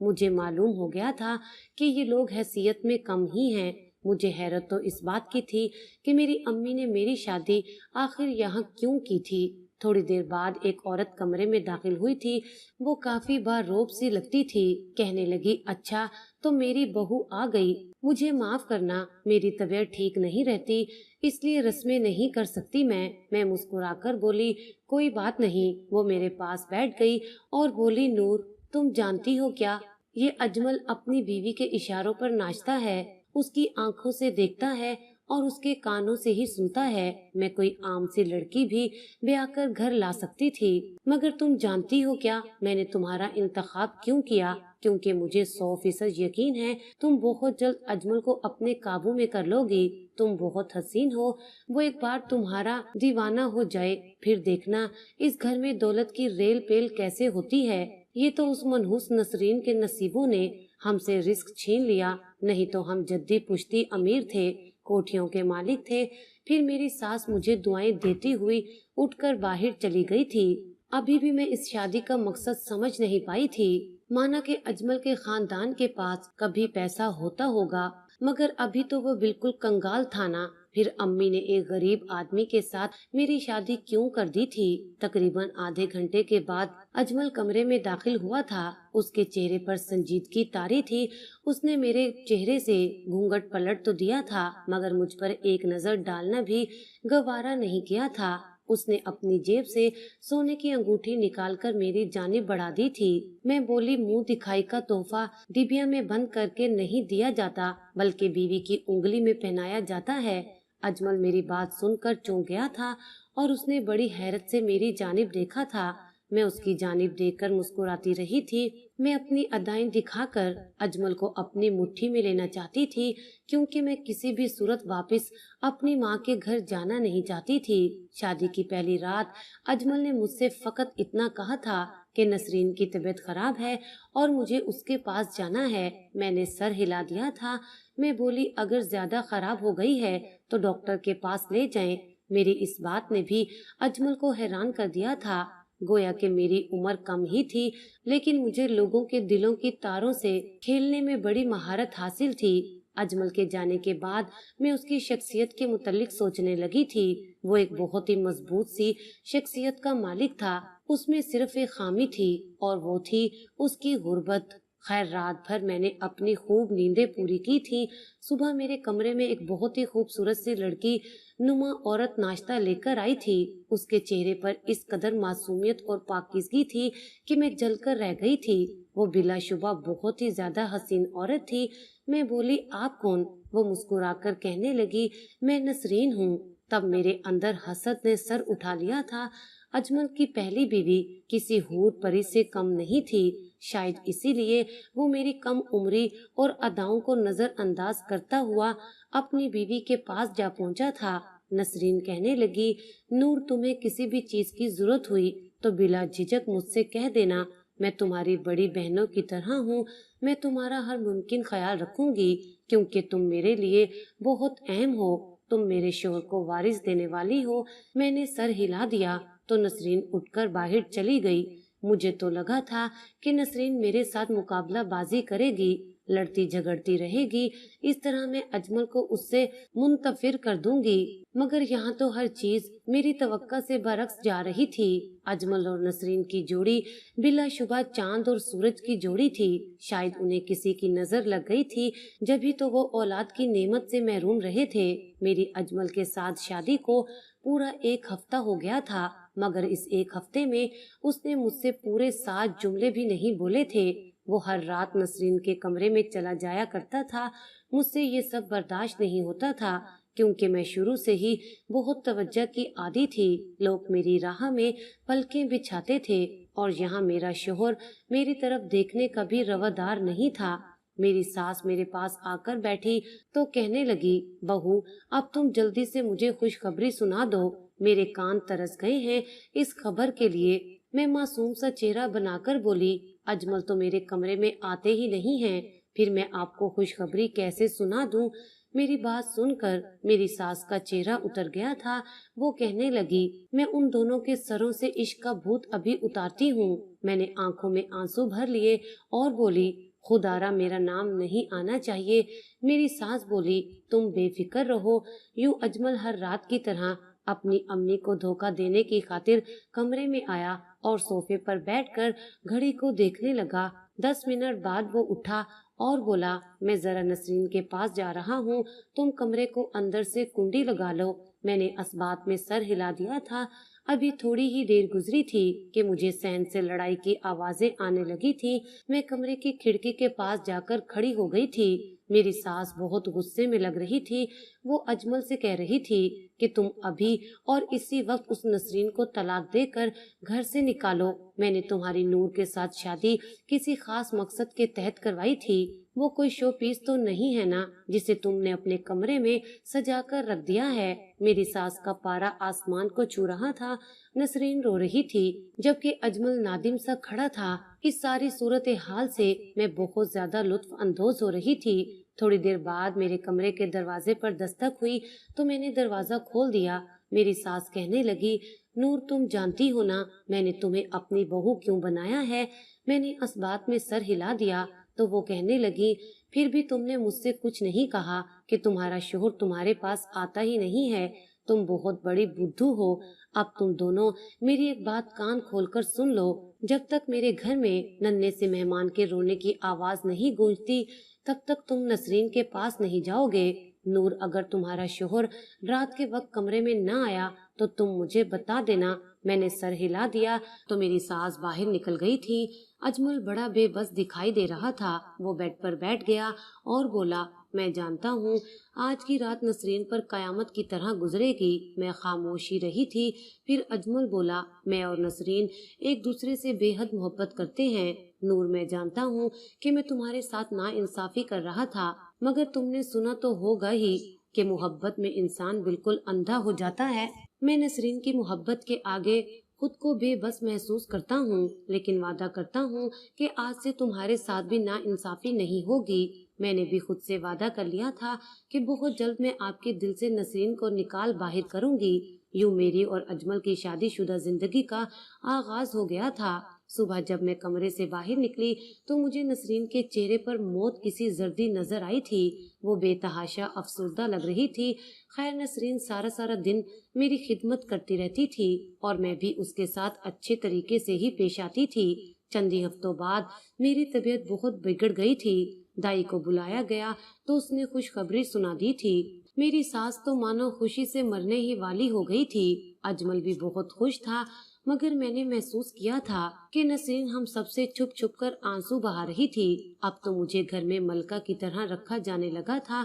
مجھے معلوم ہو گیا تھا کہ یہ لوگ حیثیت میں کم ہی ہیں۔ مجھے حیرت تو اس بات کی تھی کہ میری امی نے میری شادی آخر یہاں کیوں کی تھی۔ تھوڑی دیر بعد ایک عورت کمرے میں داخل ہوئی تھی۔ وہ کافی بار روب سی لگتی تھی۔ کہنے لگی، اچھا تو میری بہو آ گئی، مجھے معاف کرنا، میری طبیعت ٹھیک نہیں رہتی، اس لیے رسمیں نہیں کر سکتی میں مسکرا کر بولی، کوئی بات نہیں۔ وہ میرے پاس بیٹھ گئی اور بولی، نور تم جانتی ہو کیا، یہ اجمل اپنی بیوی کے اشاروں پر ناچتا ہے، اس کی آنکھوں سے دیکھتا ہے اور اس کے کانوں سے ہی سنتا ہے۔ میں کوئی عام سی لڑکی بھی بیاہ کر گھر لا سکتی تھی، مگر تم جانتی ہو کیا میں نے تمہارا انتخاب کیوں کیا؟ کیونکہ مجھے 100% یقین ہے تم بہت جلد اجمل کو اپنے قابو میں کر لو گی۔ تم بہت حسین ہو، وہ ایک بار تمہارا دیوانہ ہو جائے، پھر دیکھنا اس گھر میں دولت کی ریل پیل کیسے ہوتی ہے۔ یہ تو اس منحوس نسرین کے نصیبوں نے ہم سے رزق چھین لیا، نہیں تو ہم جدی پشتی امیر تھے، کوٹھیوں کے مالک تھے۔ پھر میری ساس مجھے دعائیں دیتی ہوئی اٹھ کر باہر چلی گئی تھی۔ ابھی بھی میں اس شادی کا مقصد سمجھ نہیں پائی تھی۔ مانا کہ اجمل کے خاندان کے پاس کبھی پیسہ ہوتا ہوگا، مگر ابھی تو وہ بالکل کنگال تھا نا۔ پھر امی نے ایک غریب آدمی کے ساتھ میری شادی کیوں کر دی تھی؟ تقریباً آدھے گھنٹے کے بعد اجمل کمرے میں داخل ہوا تھا۔ اس کے چہرے پر سنجیدگی طاری تھی۔ اس نے میرے چہرے سے گھونگھٹ پلٹ تو دیا تھا، مگر مجھ پر ایک نظر ڈالنا بھی گوارا نہیں کیا تھا۔ اس نے اپنی جیب سے سونے کی انگوٹھی نکال کر میری جانب بڑھا دی تھی۔ میں بولی، منہ دکھائی کا تحفہ ڈبیا میں بند کر کے نہیں دیا جاتا، بلکہ بیوی کی انگلی میں پہنایا جاتا ہے۔ اجمل میری بات سن کر چونک گیا تھا اور اس نے بڑی حیرت سے میری جانب دیکھا تھا۔ میں اس کی جانب دیکھ کر مسکراتی رہی تھی۔ میں اپنی ادائیں دکھا کر اجمل کو اپنی مٹھی میں لینا چاہتی تھی، کیونکہ میں کسی بھی صورت واپس اپنی ماں کے گھر جانا نہیں چاہتی تھی۔ شادی کی پہلی رات اجمل نے مجھ سے فقط اتنا کہا تھا کہ نسرین کی طبیعت خراب ہے اور مجھے اس کے پاس جانا ہے۔ میں نے سر ہلا دیا تھا۔ میں بولی، اگر زیادہ خراب ہو گئی ہے تو ڈاکٹر کے پاس لے جائیں۔ میری اس بات نے بھی اجمل کو حیران کر دیا تھا۔ گویا کہ میری عمر کم ہی تھی، لیکن مجھے لوگوں کے دلوں کی تاروں سے کھیلنے میں بڑی مہارت حاصل تھی۔ اجمل کے جانے کے بعد میں اس کی شخصیت کے متعلق سوچنے لگی تھی۔ وہ ایک بہت ہی مضبوط سی شخصیت کا مالک تھا۔ اس میں صرف ایک خامی تھی اور وہ تھی اس کی غربت۔ خیر، رات بھر میں نے اپنی خوب نیندیں پوری کی تھی۔ صبح میرے کمرے میں ایک بہت ہی خوبصورت سی لڑکی نما عورت ناشتہ لے کر آئی تھی۔ اس کے چہرے پر اس قدر معصومیت اور پاکیزگی تھی کہ میں جل کر رہ گئی تھی۔ وہ بلا شبہ بہت ہی زیادہ حسین عورت تھی۔ میں بولی، آپ کون؟ وہ مسکرا کر کہنے لگی، میں نسرین ہوں۔ تب میرے اندر حسد نے سر اٹھا لیا تھا۔ اجمل کی پہلی بیوی کسی حور پری سے کم نہیں تھی۔ شاید اسی لیے وہ میری کم عمری اور اداؤں کو نظر انداز کرتا ہوا اپنی بیوی کے پاس جا پہنچا تھا۔ نسرین کہنے لگی، نور تمہیں کسی بھی چیز کی ضرورت ہوئی تو بلا جھجک مجھ سے کہہ دینا، میں تمہاری بڑی بہنوں کی طرح ہوں، میں تمہارا ہر ممکن خیال رکھوں گی، کیونکہ تم میرے لیے بہت اہم ہو، تم میرے شوہر کو وارث دینے والی ہو۔ میں نے سر ہلا دیا تو نسرین اٹھ کر باہر چلی گئی۔ مجھے تو لگا تھا کہ نسرین میرے ساتھ مقابلہ بازی کرے گی، لڑتی جھگڑتی رہے گی، اس طرح میں اجمل کو اس سے منتفر کر دوں گی، مگر یہاں تو ہر چیز میری توقع سے برعکس جا رہی تھی۔ اجمل اور نسرین کی جوڑی بلا شبہ چاند اور سورج کی جوڑی تھی۔ شاید انہیں کسی کی نظر لگ گئی تھی، جبھی تو وہ اولاد کی نعمت سے محروم رہے تھے۔ میری اجمل کے ساتھ شادی کو پورا ایک ہفتہ ہو گیا تھا، مگر اس ایک ہفتے میں اس نے مجھ سے پورے 7 جملے بھی نہیں بولے تھے۔ وہ ہر رات نسرین کے کمرے میں چلا جایا کرتا تھا۔ مجھ سے یہ سب برداشت نہیں ہوتا تھا، کیونکہ میں شروع سے ہی بہت توجہ کی عادی تھی۔ لوگ میری راہ میں پلکیں بچھاتے تھے اور یہاں میرا شوہر میری طرف دیکھنے کا بھی روادار نہیں تھا۔ میری ساس میرے پاس آ کر بیٹھی تو کہنے لگی، بہو اب تم جلدی سے مجھے خوشخبری سنا دو، میرے کان ترس گئے ہیں اس خبر کے لیے۔ میں معصوم سا چہرہ بنا کر بولی، اجمل تو میرے کمرے میں آتے ہی نہیں ہیں، پھر میں آپ کو خوشخبری کیسے سنا دوں؟ میری بات سن کر میری ساس کا چہرہ اتر گیا تھا۔ وہ کہنے لگی، میں ان دونوں کے سروں سے عشق کا بھوت ابھی اتارتی ہوں۔ میں نے آنکھوں میں آنسو بھر لیے اور بولی، خدارا میرا نام نہیں آنا چاہیے۔ میری ساس بولی تم بے فکر رہو۔ یوں اجمل ہر رات کی طرح اپنی امی کو دھوکہ دینے کی خاطر کمرے میں آیا اور صوفے پر بیٹھ کر گھڑی کو دیکھنے لگا۔ 10 منٹ بعد وہ اٹھا اور بولا میں ذرا نسرین کے پاس جا رہا ہوں، تم کمرے کو اندر سے کنڈی لگا لو۔ میں نے اس بات میں سر ہلا دیا تھا۔ ابھی تھوڑی ہی دیر گزری تھی کہ مجھے صحن سے لڑائی کی آوازیں آنے لگی تھی۔ میں کمرے کی کھڑکی کے پاس جا کر کھڑی ہو گئی تھی۔ میری ساس بہت غصے میں لگ رہی تھی۔ وہ اجمل سے کہہ رہی تھی کہ تم ابھی اور اسی وقت اس نسرین کو طلاق دے کر گھر سے نکالو۔ میں نے تمہاری نور کے ساتھ شادی کسی خاص مقصد کے تحت کروائی تھی۔ وہ کوئی شو پیس تو نہیں ہے نا جسے تم نے اپنے کمرے میں سجا کر رکھ دیا ہے۔ میری ساس کا پارا آسمان کو چھو رہا تھا۔ نسرین رو رہی تھی جبکہ اجمل نادم سا کھڑا تھا۔ اس ساری صورتحال سے میں بہت زیادہ لطف اندوز ہو رہی تھی۔ تھوڑی دیر بعد میرے کمرے کے دروازے پر دستک ہوئی تو میں نے دروازہ کھول دیا۔ میری ساس کہنے لگی نور تم جانتی ہو نا میں نے تمہیں اپنی بہو کیوں بنایا ہے؟ میں نے اس بات میں سر ہلا دیا تو وہ کہنے لگی پھر بھی تم نے مجھ سے کچھ نہیں کہا کہ تمہارا شوہر تمہارے پاس آتا ہی نہیں ہے۔ تم بہت بڑی بدھو ہو۔ اب تم دونوں میری ایک بات کان کھول کر سن لو، جب تک میرے گھر میں ننھے سے مہمان کے رونے کی آواز نہیں گونجتی تب تک تم نسرین کے پاس نہیں جاؤ گے۔ نور اگر تمہارا شوہر رات کے وقت کمرے میں نہ آیا تو تم مجھے بتا دینا۔ میں نے سر ہلا دیا تو میری ساس باہر نکل گئی تھی۔ اجمل بڑا بے بس دکھائی دے رہا تھا۔ وہ بیڈ پر بیٹھ گیا اور بولا میں جانتا ہوں آج کی رات نسرین پر قیامت کی طرح گزرے گی۔ میں خاموشی رہی تھی۔ پھر اجمل بولا میں اور نسرین ایک دوسرے سے بے حد محبت کرتے ہیں۔ نور میں جانتا ہوں کہ میں تمہارے ساتھ ناانصافی کر رہا تھا، مگر تم نے سنا تو ہوگا ہی کہ محبت میں انسان بالکل اندھا ہو جاتا ہے۔ میں نسرین کی محبت کے آگے خود کو بے بس محسوس کرتا ہوں، لیکن وعدہ کرتا ہوں کہ آج سے تمہارے ساتھ بھی ناانصافی نہیں ہوگی۔ میں نے بھی خود سے وعدہ کر لیا تھا کہ بہت جلد میں آپ کے دل سے نسرین کو نکال باہر کروں گی۔ یوں میری اور اجمل کی شادی شدہ زندگی کا آغاز ہو گیا تھا۔ صبح جب میں کمرے سے باہر نکلی تو مجھے نسرین کے چہرے پر موت کسی زردی نظر آئی تھی۔ وہ بے تحاشا افسردہ لگ رہی تھی۔ خیر نسرین سارا دن میری خدمت کرتی رہتی تھی اور میں بھی اس کے ساتھ اچھے طریقے سے ہی پیش آتی تھی۔ چندی ہفتوں بعد میری طبیعت بہت بگڑ گئی تھی۔ دائی کو بلایا گیا تو اس نے خوشخبری سنا دی تھی۔ میری ساس تو مانو خوشی سے مرنے ہی والی ہو گئی تھی۔ اجمل بھی بہت خوش تھا، مگر میں نے محسوس کیا تھا کہ نسرین ہم سب سے چھپ چھپ کر آنسو بہا رہی تھی۔ اب تو مجھے گھر میں ملکہ کی طرح رکھا جانے لگا تھا۔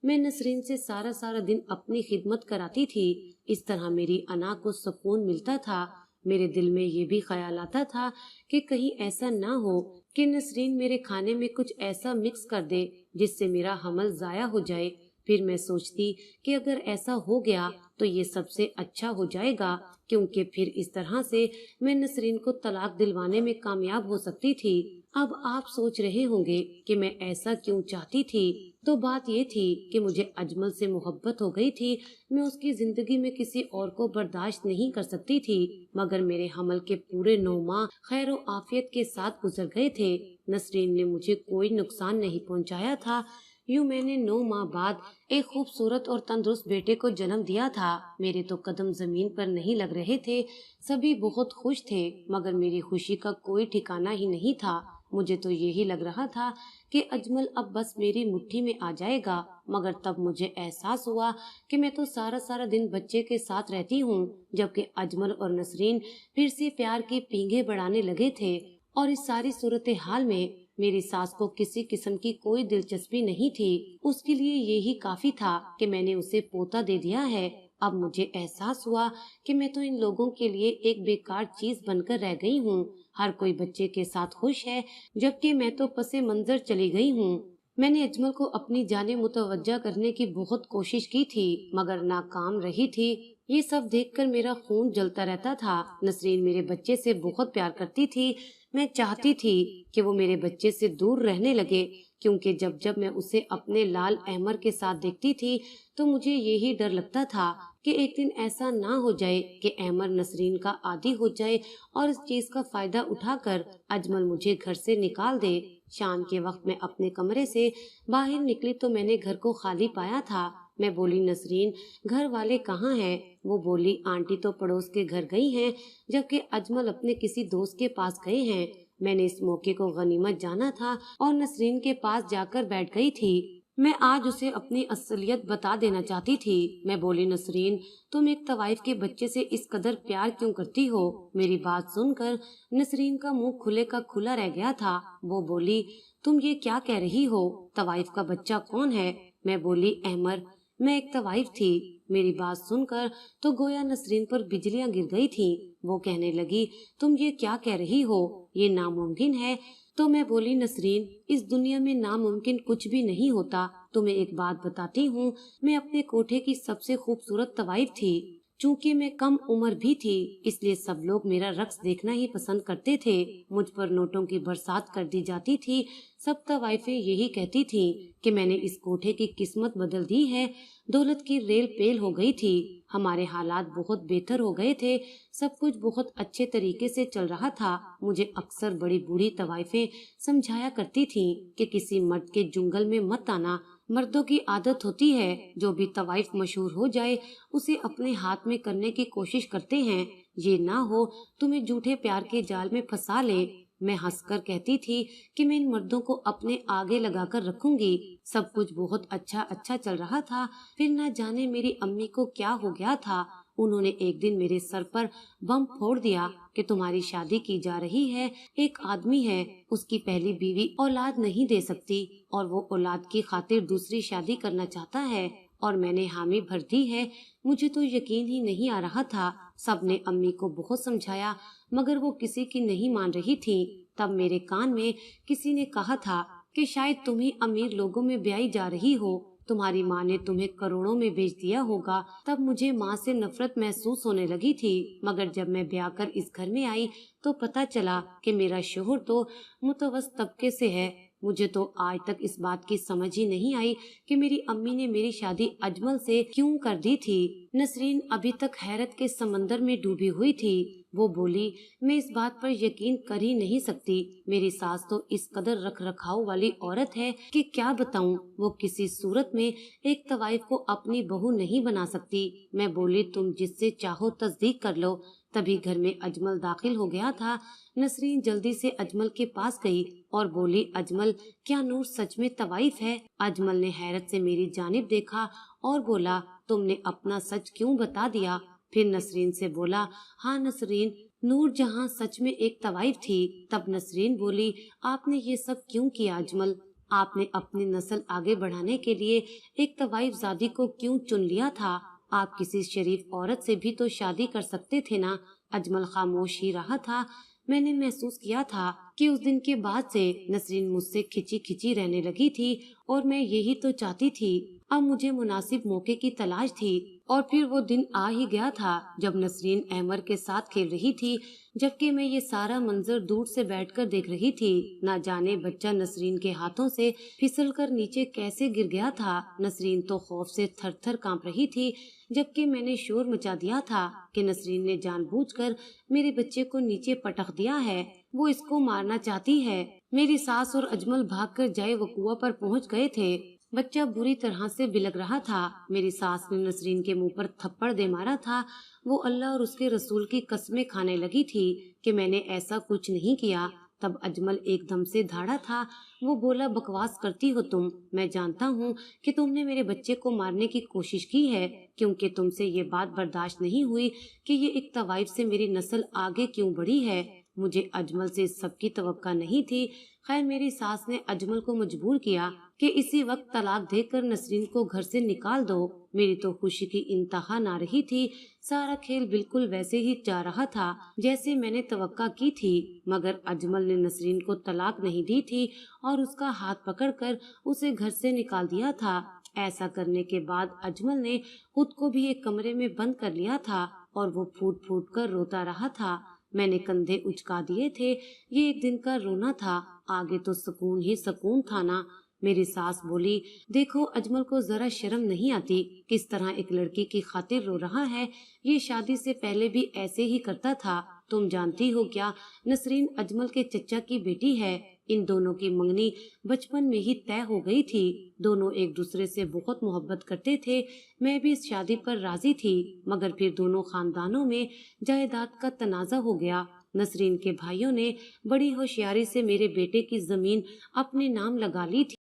میں نسرین سے سارا دن اپنی خدمت کراتی تھی۔ اس طرح میری انا کو سکون ملتا تھا۔ میرے دل میں یہ بھی خیال آتا تھا کہ کہیں ایسا نہ ہو کہ نسرین میرے کھانے میں کچھ ایسا مکس کر دے جس سے میرا حمل ضائع ہو جائے۔ پھر میں سوچتی کہ اگر ایسا ہو گیا تو یہ سب سے اچھا ہو جائے گا، کیونکہ پھر اس طرح سے میں نسرین کو طلاق دلوانے میں کامیاب ہو سکتی تھی۔ اب آپ سوچ رہے ہوں گے کہ میں ایسا کیوں چاہتی تھی، تو بات یہ تھی کہ مجھے اجمل سے محبت ہو گئی تھی۔ میں اس کی زندگی میں کسی اور کو برداشت نہیں کر سکتی تھی، مگر میرے حمل کے پورے 9 ماہ خیر و عافیت کے ساتھ گزر گئے تھے۔ نسرین نے مجھے کوئی نقصان نہیں پہنچایا تھا۔ یوں میں نے 9 ماہ بعد ایک خوبصورت اور تندرست بیٹے کو جنم دیا تھا۔ میرے تو قدم زمین پر نہیں لگ رہے تھے۔ سبھی بہت خوش تھے، مگر میری خوشی کا کوئی ٹھکانہ ہی نہیں تھا۔ مجھے تو یہی لگ رہا تھا کہ اجمل اب بس میری مٹھی میں آ جائے گا، مگر تب مجھے احساس ہوا کہ میں تو سارا دن بچے کے ساتھ رہتی ہوں، جبکہ اجمل اور نسرین پھر سے پیار کی پینگیں بڑھانے لگے تھے۔ اور اس ساری صورتحال میں میری ساس کو کسی قسم کی کوئی دلچسپی نہیں تھی۔ اس کے لیے یہی کافی تھا کہ میں نے اسے پوتا دے دیا ہے۔ اب مجھے احساس ہوا کہ میں تو ان لوگوں کے لیے ایک بیکار چیز بن کر رہ گئی ہوں۔ ہر کوئی بچے کے ساتھ خوش ہے، جبکہ میں تو پس منظر چلی گئی ہوں۔ میں نے اجمل کو اپنی جانب متوجہ کرنے کی بہت کوشش کی تھی، مگر ناکام رہی تھی۔ یہ سب دیکھ کر میرا خون جلتا رہتا تھا۔ نسرین میرے بچے سے بہت پیار کرتی تھی۔ میں چاہتی تھی کہ وہ میرے بچے سے دور رہنے لگے، کیونکہ جب میں اسے اپنے لال احمر کے ساتھ دیکھتی تھی تو مجھے یہی ڈر لگتا تھا کہ ایک دن ایسا نہ ہو جائے کہ احمر نسرین کا عادی ہو جائے اور اس چیز کا فائدہ اٹھا کر اجمل مجھے گھر سے نکال دے۔ شام کے وقت میں اپنے کمرے سے باہر نکلی تو میں نے گھر کو خالی پایا تھا۔ میں بولی نسرین گھر والے کہاں ہیں؟ وہ بولی آنٹی تو پڑوس کے گھر گئی ہیں، جبکہ اجمل اپنے کسی دوست کے پاس گئے ہیں۔ میں نے اس موقع کو غنیمت جانا تھا اور نسرین کے پاس جا کر بیٹھ گئی تھی۔ میں آج اسے اپنی اصلیت بتا دینا چاہتی تھی۔ میں بولی نسرین تم ایک طوائف کے بچے سے اس قدر پیار کیوں کرتی ہو؟ میری بات سن کر نسرین کا منہ کھلے کا کھلا رہ گیا تھا۔ وہ بولی تم یہ کیا کہہ رہی ہو؟ طوائف کا بچہ کون ہے؟ میں بولی احمر، میں ایک طوائف تھی۔ میری بات سن کر تو گویا نسرین پر بجلیاں گر گئی تھیں۔ وہ کہنے لگی تم یہ کیا کہہ رہی ہو؟ یہ ناممکن ہے۔ تو میں بولی نسرین اس دنیا میں ناممکن کچھ بھی نہیں ہوتا۔ تمہیں ایک بات بتاتی ہوں، میں اپنے کوٹھے کی سب سے خوبصورت طوائف تھی۔ چونکہ میں کم عمر بھی تھی اس لیے سب لوگ میرا رقص دیکھنا ہی پسند کرتے تھے۔ مجھ پر نوٹوں کی برسات کر دی جاتی تھی۔ سب طوائفیں یہی کہتی تھیں کہ میں نے اس کوٹھے کی قسمت بدل دی ہے۔ دولت کی ریل پیل ہو گئی تھی۔ ہمارے حالات بہت بہتر ہو گئے تھے۔ سب کچھ بہت اچھے طریقے سے چل رہا تھا۔ مجھے اکثر بڑی بوڑھی طوائفیں سمجھایا کرتی تھیں کہ کسی مرد کے جنگل میں مت آنا۔ مردوں کی عادت ہوتی ہے جو بھی طوائف مشہور ہو جائے اسے اپنے ہاتھ میں کرنے کی کوشش کرتے ہیں، یہ نہ ہو تمہیں جھوٹے پیار کے جال میں پھنسا لے۔ میں ہنس کر کہتی تھی کہ میں ان مردوں کو اپنے آگے لگا کر رکھوں گی۔ سب کچھ بہت اچھا چل رہا تھا۔ پھر نہ جانے میری امی کو کیا ہو گیا تھا، انہوں نے ایک دن میرے سر پر بم پھوڑ دیا کہ تمہاری شادی کی جا رہی ہے، ایک آدمی ہے، اس کی پہلی بیوی اولاد نہیں دے سکتی اور وہ اولاد کی خاطر دوسری شادی کرنا چاہتا ہے اور میں نے حامی بھر دی ہے۔ مجھے تو یقین ہی نہیں آ رہا تھا۔ سب نے امی کو بہت سمجھایا مگر وہ کسی کی نہیں مان رہی تھی۔ تب میرے کان میں کسی نے کہا تھا کہ شاید تم ہی امیر لوگوں میں بیائی جا رہی ہو، تمہاری ماں نے تمہیں کروڑوں میں بیچ دیا ہوگا۔ تب مجھے ماں سے نفرت محسوس ہونے لگی تھی، مگر جب میں بیاہ کر اس گھر میں آئی تو پتہ چلا کہ میرا شوہر تو متوسط طبقے سے ہے۔ مجھے تو آج تک اس بات کی سمجھ ہی نہیں آئی کہ میری امی نے میری شادی اجمل سے کیوں کر دی تھی۔ نسرین ابھی تک حیرت کے سمندر میں ڈوبی ہوئی تھی۔ وہ بولی میں اس بات پر یقین کر ہی نہیں سکتی، میری ساس تو اس قدر رکھ رکھاؤ والی عورت ہے کہ کیا بتاؤں، وہ کسی صورت میں ایک طوائف کو اپنی بہو نہیں بنا سکتی۔ میں بولی تم جس سے چاہو تصدیق کر لو۔ تبھی گھر میں اجمل داخل ہو گیا تھا۔ نسرین جلدی سے اجمل کے پاس گئی اور بولی اجمل کیا نور سچ میں طوائف ہے؟ اجمل نے حیرت سے میری جانب دیکھا اور بولا تم نے اپنا سچ کیوں بتا دیا؟ پھر نسرین سے بولا ہاں نسرین، نور جہاں سچ میں ایک طوائف تھی۔ تب نسرین بولی آپ نے یہ سب کیوں کیا اجمل؟ آپ نے اپنی نسل آگے بڑھانے کے لیے ایک طوائف زادی کو کیوں چن لیا تھا؟ آپ کسی شریف عورت سے بھی تو شادی کر سکتے تھے نا۔ اجمل خاموش ہی رہا تھا۔ میں نے محسوس کیا تھا کہ اس دن کے بعد سے نسرین مجھ سے کھچی کھچی رہنے لگی تھی اور میں یہی تو چاہتی تھی۔ اب مجھے مناسب موقع کی تلاش تھی اور پھر وہ دن آ ہی گیا تھا جب نسرین احمر کے ساتھ کھیل رہی تھی، جبکہ میں یہ سارا منظر دور سے بیٹھ کر دیکھ رہی تھی۔ نہ جانے بچہ نسرین کے ہاتھوں سے پھسل کر نیچے کیسے گر گیا تھا۔ نسرین تو خوف سے تھر تھر کانپ رہی تھی، جبکہ میں نے شور مچا دیا تھا کہ نسرین نے جان بوجھ کر میرے بچے کو نیچے پٹخ دیا ہے، وہ اس کو مارنا چاہتی ہے۔ میری ساس اور اجمل بھاگ کر جائے وقوع پر پہنچ گئے تھے۔ بچہ بری طرح سے بلک رہا تھا۔ میری ساس نے نسرین کے منہ پر تھپڑ دے مارا تھا۔ وہ اللہ اور اس کے رسول کی قسمیں کھانے لگی تھی کہ میں نے ایسا کچھ نہیں کیا۔ تب اجمل ایک دم سے دھاڑا تھا۔ وہ بولا بکواس کرتی ہو تم، میں جانتا ہوں کہ تم نے میرے بچے کو مارنے کی کوشش کی ہے، کیونکہ تم سے یہ بات برداشت نہیں ہوئی کہ یہ ایک طوائف سے میری نسل آگے کیوں بڑھی ہے۔ مجھے اجمل سے اس سب کی توقع نہیں تھی۔ خیر میری ساس نے اجمل کو مجبور کیا کہ اسی وقت طلاق دے کر نسرین کو گھر سے نکال دو۔ میری تو خوشی کی انتہا نہ رہی تھی۔ سارا کھیل بالکل ویسے ہی جا رہا تھا جیسے میں نے توقع کی تھی، مگر اجمل نے نسرین کو طلاق نہیں دی تھی اور اس کا ہاتھ پکڑ کر اسے گھر سے نکال دیا تھا۔ ایسا کرنے کے بعد اجمل نے خود کو بھی ایک کمرے میں بند کر لیا تھا اور وہ پھوٹ پھوٹ کر روتا رہا تھا۔ میں نے کندھے اچکا دیے تھے۔ یہ ایک دن کا رونا تھا، آگے تو سکون ہی سکون تھا نا۔ میری ساس بولی دیکھو اجمل کو ذرا شرم نہیں آتی، کس طرح ایک لڑکی کی خاطر رو رہا ہے، یہ شادی سے پہلے بھی ایسے ہی کرتا تھا۔ تم جانتی ہو کیا نسرین اجمل کے چچا کی بیٹی ہے، ان دونوں کی منگنی بچپن میں ہی طے ہو گئی تھی۔ دونوں ایک دوسرے سے بہت محبت کرتے تھے۔ میں بھی اس شادی پر راضی تھی، مگر پھر دونوں خاندانوں میں جائیداد کا تنازع ہو گیا۔ نسرین کے بھائیوں نے بڑی ہوشیاری سے میرے بیٹے کی زمین اپنے نام لگا لی تھی۔